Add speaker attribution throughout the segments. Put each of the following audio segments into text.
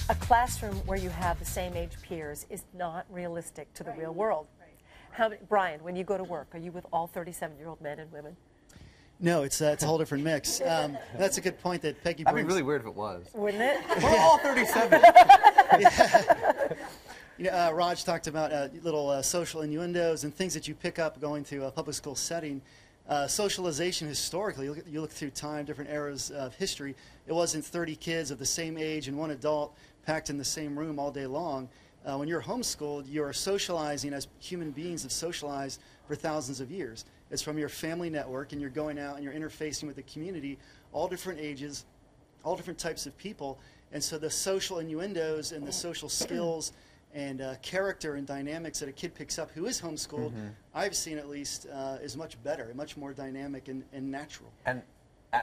Speaker 1: a classroom where you have the same age peers is not realistic to the real world. Brian, when you go to work, are you with all 37-year-old men and women?
Speaker 2: No, it's a whole different mix. That's a good point that Peggy brings.
Speaker 3: That'd be really weird if it was.
Speaker 1: Wouldn't it?
Speaker 3: We're all 37.
Speaker 2: Raj talked about little social innuendos and things that you pick up going to a public school setting. Socialization historically, you look through time, different eras of history, it wasn't 30 kids of the same age and one adult packed in the same room all day long. When you're homeschooled, you're socializing as human beings have socialized for thousands of years. It's from your family network, and you're going out and you're interfacing with the community, all different ages, all different types of people. And so the social innuendos and the social skills and character and dynamics that a kid picks up who is homeschooled, I've seen at least, is much better, much more dynamic and natural.
Speaker 3: And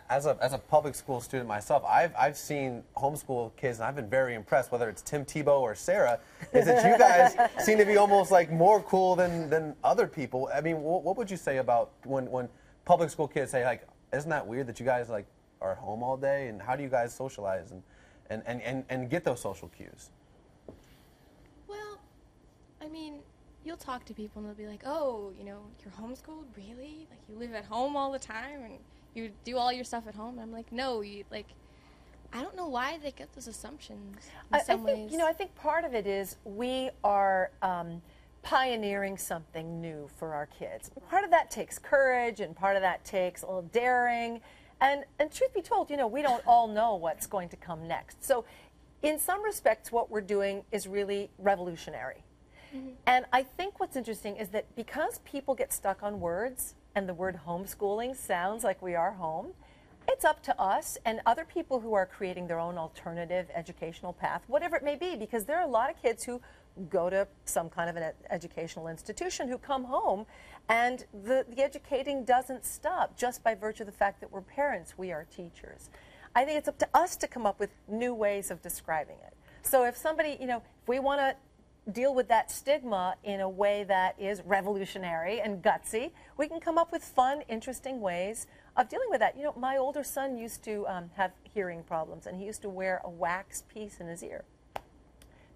Speaker 3: as a public school student myself, I've seen homeschool kids, and I've been very impressed, whether it's Tim Tebow or Sarah, is that you guys seem to be almost like more cool than other people. I mean, what would you say about when public school kids say, like, isn't that weird that you guys like are at home all day, and how do you guys socialize and get those social cues?
Speaker 4: Well, I mean, you'll talk to people and they'll be like, oh, you know, you're homeschooled, really? Like, you live at home all the time and you do all your stuff at home? And I'm like, no, I don't know why they get those assumptions in some ways.
Speaker 1: I think part of it is we are pioneering something new for our kids. Part of that takes courage, and part of that takes a little daring. And truth be told, we don't all know what's going to come next. So in some respects, what we're doing is really revolutionary. And I think what's interesting is that because people get stuck on words, and the word homeschooling sounds like we are home, it's up to us and other people who are creating their own alternative educational path, whatever it may be, because there are a lot of kids who go to some kind of an educational institution who come home, and the educating doesn't stop just by virtue of the fact that we're parents, we are teachers. I think it's up to us to come up with new ways of describing it. So if somebody, if we want to deal with that stigma in a way that is revolutionary and gutsy, we can come up with fun, interesting ways of dealing with that. My older son used to have hearing problems, and he used to wear a wax piece in his ear.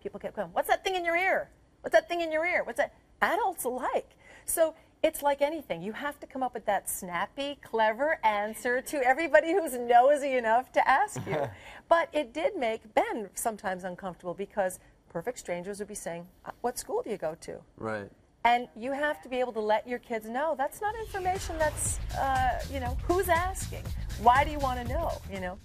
Speaker 1: People kept going, what's that thing in your ear? What's that thing in your ear? What's that? Adults alike. So it's like anything. You have to come up with that snappy, clever answer to everybody who's nosy enough to ask you. But it did make Ben sometimes uncomfortable, because perfect strangers would be saying, what school do you go to?
Speaker 3: Right.
Speaker 1: And you have to be able to let your kids know that's not information that's, who's asking? Why do you want to know,